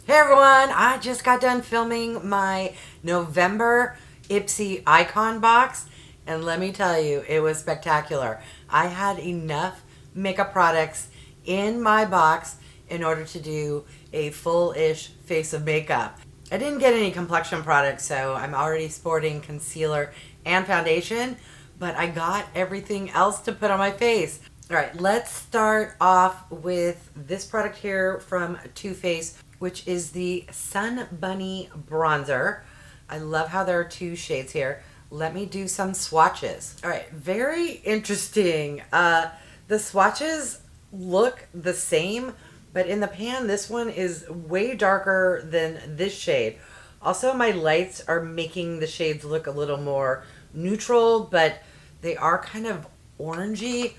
Hey everyone, I just got done filming my November Ipsy Icon box, and let me tell you, it was spectacular. I had enough makeup products in my box in order to do a full-ish face of makeup. I didn't get any complexion products, so I'm already sporting concealer and foundation, but I got everything else to put on my face. All right, let's start off with this product here from Too Faced, which is the Sun Bunny Bronzer. I love how there are two shades here. Let me do some swatches. All right, very interesting. The swatches look the same, but in the pan, this one is way darker than this shade. Also, my lights are making the shades look a little more neutral, but they are kind of orangey.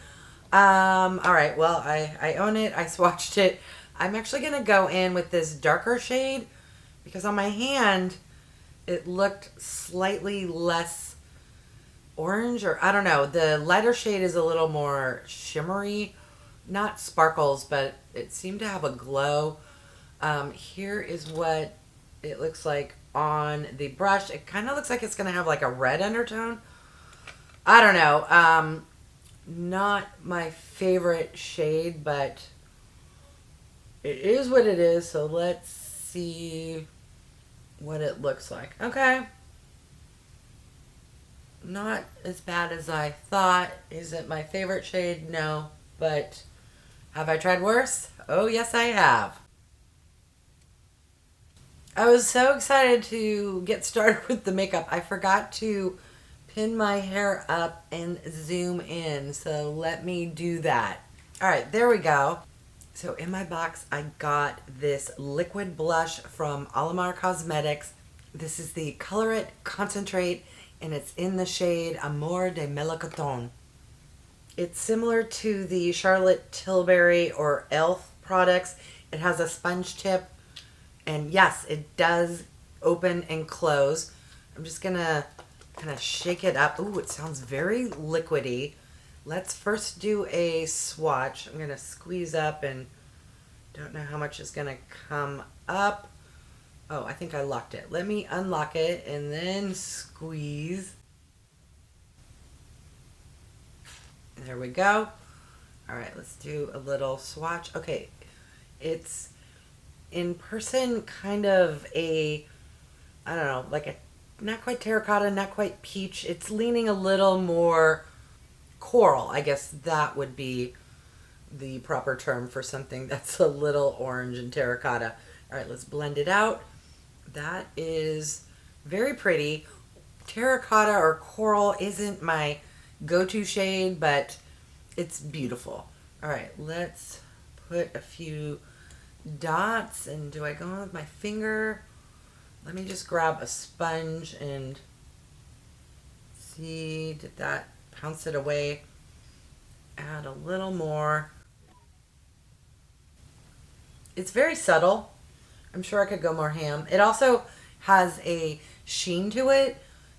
All right, well, I own it. I swatched it. I'm actually going to go in with this darker shade because on my hand, it looked slightly less orange, or I don't know. The lighter shade is a little more shimmery, not sparkles, but it seemed to have a glow. Here is what it looks like on the brush. It kind of looks like it's going to have like a red undertone. I don't know. Not my favorite shade, but it is what it is, so let's see what it looks like. Okay. Not as bad as I thought. Is it my favorite shade? No. But have I tried worse? Oh, yes, I have. I was so excited to get started with the makeup. I forgot to pin my hair up and zoom in, so let me do that. All right, there we go. So in my box, I got this liquid blush from ALAMAR Cosmetics. This is the Colorete Concentrate, and it's in the shade Amor de Melocotón. It's similar to the Charlotte Tilbury or e.l.f. products. It has a sponge tip, and yes, it does open and close. I'm just gonna kind of shake it up. Ooh, it sounds very liquidy. Let's first do a swatch. I'm going to squeeze up and don't know how much is going to come up. Oh, I think I locked it. Let me unlock it and then squeeze. There we go. All right, let's do a little swatch. Okay, it's in person kind of a, I don't know, like a not quite terracotta, not quite peach. It's leaning a little more coral. I guess that would be the proper term for something that's a little orange and terracotta. All right, let's blend it out. That is very pretty. Terracotta or coral isn't my go-to shade, but it's beautiful. All right, let's put a few dots. And do I go on with my finger? Let me just grab a sponge and see, did that pounce it away? Add a little more. It's very subtle. I'm sure I could go more ham. It also has a sheen to it.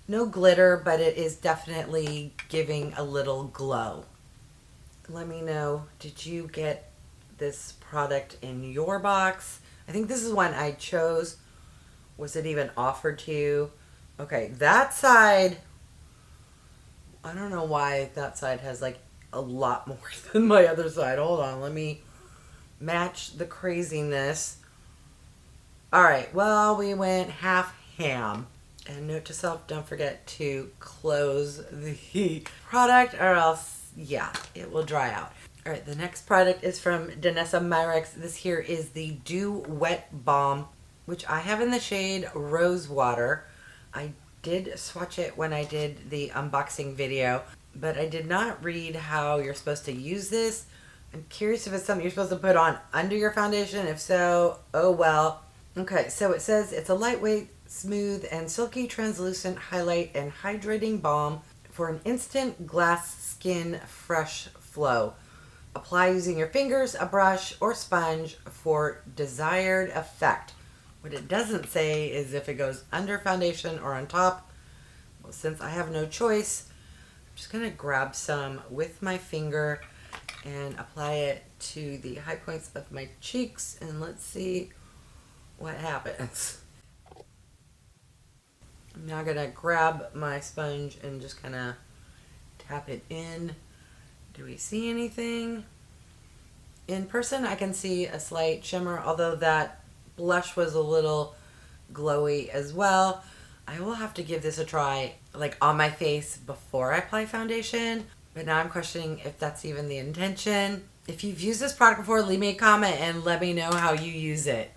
No glitter, but it is definitely giving a little glow. Let me know, did you get this product in your box? I think this is one I chose. Was it even offered to you? Okay, that side, I don't know why that side has like a lot more than my other side. Hold on, let me match the craziness. All right, well, we went half ham. And note to self, don't forget to close the product or else, yeah, it will dry out. All right, the next product is from DANESSA MYRICKS. This here is the Dew Wet Balm, which I have in the shade Rose Water. I did swatch it when I did the unboxing video, but I did not read how you're supposed to use this. I'm curious if it's something you're supposed to put on under your foundation. If so, oh well. Okay, so it says it's a lightweight, smooth, and silky translucent highlight and hydrating balm for an instant glass skin fresh flow. Apply using your fingers, a brush, or sponge for desired effect. What it doesn't say is if it goes under foundation or on top. Well, since I have no choice, I'm just going to grab some with my finger and apply it to the high points of my cheeks. And let's see what happens. I'm now gonna grab my sponge and just kind of tap it in. Do we see anything? In person, I can see a slight shimmer, although that blush was a little glowy as well. I will have to give this a try, like on my face before I apply foundation, but now I'm questioning if that's even the intention. If you've used this product before, leave me a comment and let me know how you use it.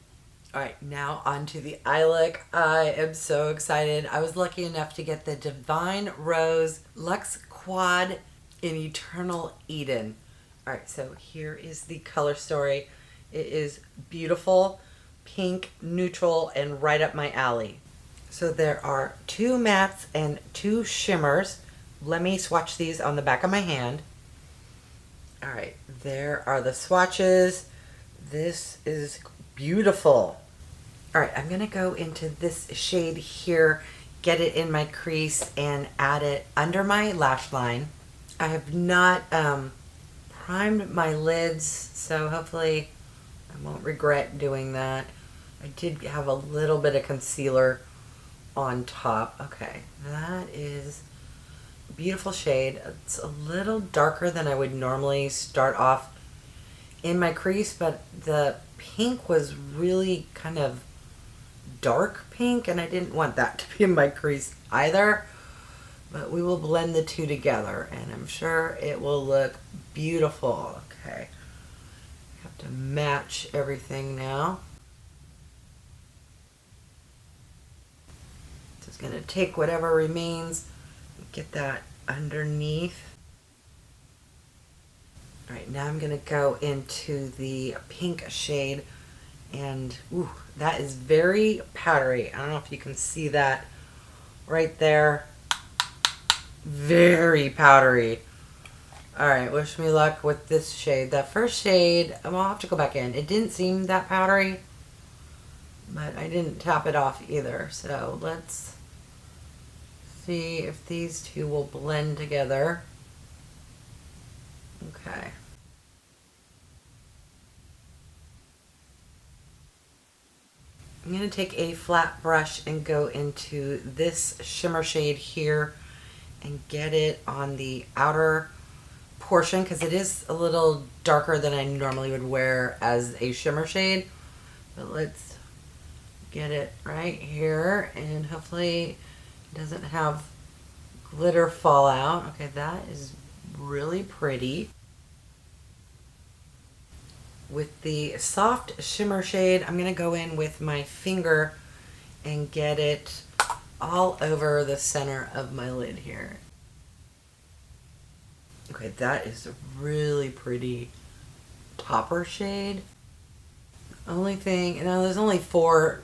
All right, now on to the eye look. I am so excited. I was lucky enough to get the Divine Rose Luxe Quad in Eternal Eden. All right, so here is the color story. It is beautiful, pink, neutral, and right up my alley. So there are 2 mattes and 2 shimmers. Let me swatch these on the back of my hand. All right, there are the swatches. This is beautiful. All right, I'm gonna go into this shade here, get it in my crease, and add it under my lash line. I have not primed my lids, so hopefully I won't regret doing that. I did have a little bit of concealer on top. Okay, that is a beautiful shade. It's a little darker than I would normally start off in my crease, but the pink was really kind of dark pink, and I didn't want that to be in my crease either. But we will blend the two together, and I'm sure it will look beautiful. Okay, I have to match everything now. Just gonna take whatever remains and get that underneath. All right, now I'm gonna go into the pink shade, and ooh, that is very powdery. I don't know if you can see that right there. Very powdery. All right, wish me luck with this shade. That first shade, I'll have to go back in. It didn't seem that powdery, but I didn't tap it off either. So let's see if these two will blend together. Okay. I'm going to take a flat brush and go into this shimmer shade here and get it on the outer portion, because it is a little darker than I normally would wear as a shimmer shade. But let's get it right here, and hopefully it doesn't have glitter fall out. Okay, that is really pretty. With the soft shimmer shade, I'm going to go in with my finger and get it all over the center of my lid here. Okay, that is a really pretty topper shade. Only thing, you know, there's only 4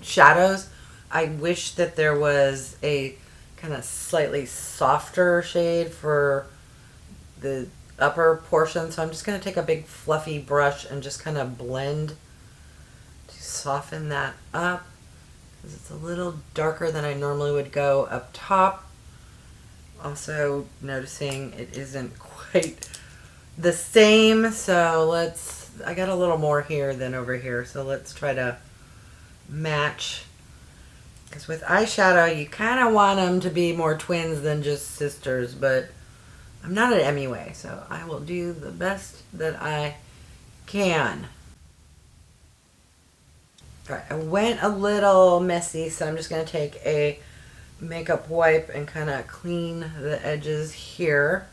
shadows. I wish that there was a kind of slightly softer shade for the upper portion, so I'm just going to take a big fluffy brush and just kind of blend to soften that up, because it's a little darker than I normally would go up top. Also noticing it isn't quite the same, so I got a little more here than over here, so let's try to match, because with eyeshadow you kind of want them to be more twins than just sisters, but I'm not an MUA, so I will do the best that I can. All right, I went a little messy, so I'm just going to take a makeup wipe and kind of clean the edges here.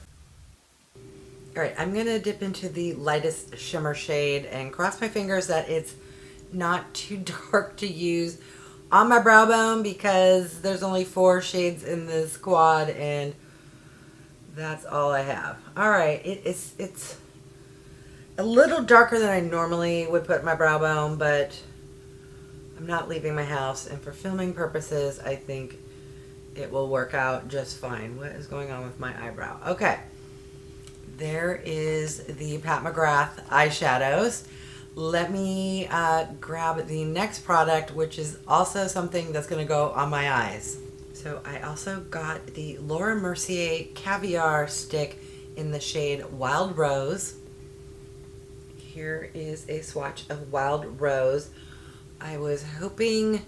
All right, I'm going to dip into the lightest shimmer shade and cross my fingers that it's not too dark to use on my brow bone, because there's only 4 shades in this quad, and that's all I have. All right, it's a little darker than I normally would put my brow bone, but I'm not leaving my house, and for filming purposes, I think it will work out just fine. What is going on with my eyebrow? Okay, there is the Pat McGrath eyeshadows. Let me grab the next product, which is also something that's going to go on my eyes. So I also got the Laura Mercier Caviar stick in the shade Wild Rose. Here is a swatch of Wild Rose. I was hoping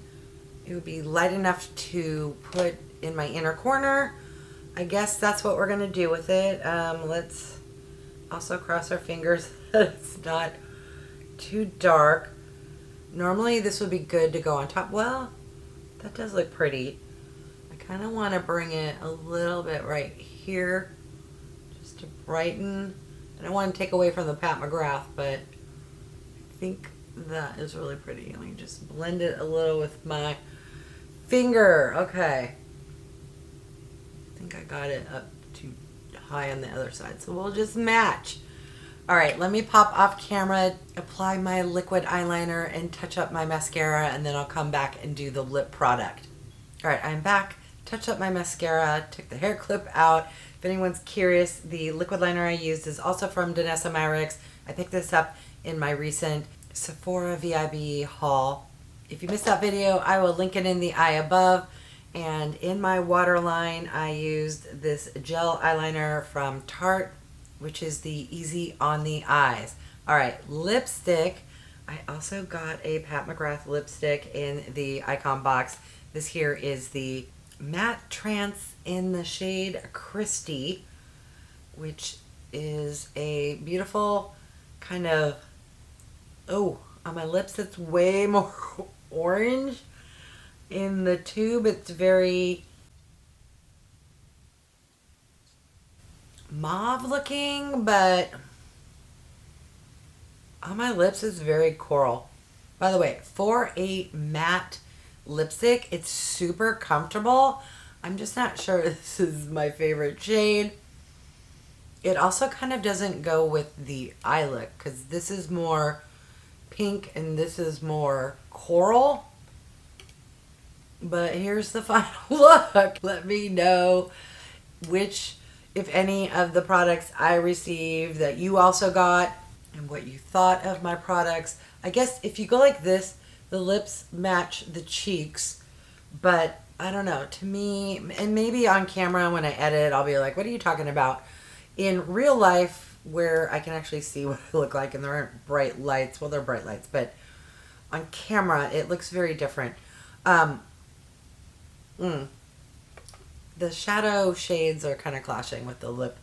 it would be light enough to put in my inner corner. I guess that's what we're going to do with it. Let's also cross our fingers that it's not too dark. Normally this would be good to go on top. Well, that does look pretty. I kind of want to bring it a little bit right here just to brighten. I don't want to take away from the Pat McGrath, but I think that is really pretty. Let me just blend it a little with my finger. Okay. I think I got it up too high on the other side, so we'll just match. All right, let me pop off camera, apply my liquid eyeliner, and touch up my mascara, and then I'll come back and do the lip product. All right, I'm back. Touched up my mascara, took the hair clip out. If anyone's curious, the liquid liner I used is also from DANESSA MYRICKS. I picked this up in my recent Sephora VIB haul. If you missed that video, I will link it in the eye above. And in my waterline, I used this gel eyeliner from Tarte, which is the Easy on the Eyes. All right, lipstick. I also got a Pat McGrath lipstick in the Icon box. This here is the MatteTrance in the shade Christy, which is a beautiful kind of, oh, on my lips it's way more orange. In the tube it's very mauve looking, but on my lips it's very coral. By the way, for a matte lipstick, it's super comfortable. I'm just not sure this is my favorite shade. It also kind of doesn't go with the eye look because this is more pink and this is more coral. But here's the final look. Let me know which, if any, of the products I received that you also got and what you thought of my products. I guess if you go like this, the lips match the cheeks, but I don't know, to me, and maybe on camera when I edit, I'll be like, what are you talking about? In real life, where I can actually see what I look like and there aren't bright lights, well, they're bright lights, but on camera, it looks very different. The shadow shades are kind of clashing with the lip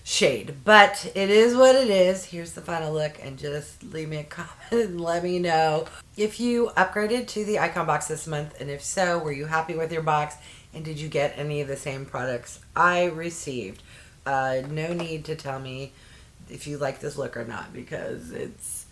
shade, but it is what it is. Here's the final look, and just leave me a comment and let me know if you upgraded to the Icon box this month, and if so, were you happy with your box, and did you get any of the same products I received? No need to tell me if you like this look or not, because it's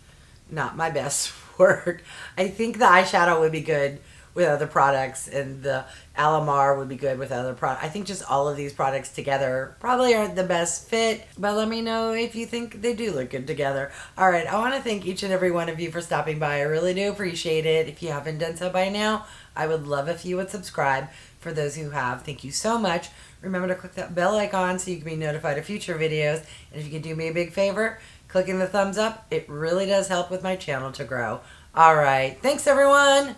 not my best work. I think the eyeshadow would be good with other products, and the ALAMAR would be good with other products. I think just all of these products together probably aren't the best fit, but let me know if you think they do look good together. All right, I want to thank each and every one of you for stopping by. I really do appreciate it. If you haven't done so by now, I would love if you would subscribe. For those who have, thank you so much. Remember to click that bell icon so you can be notified of future videos. And if you could do me a big favor, clicking the thumbs up, it really does help with my channel to grow. All right, thanks everyone.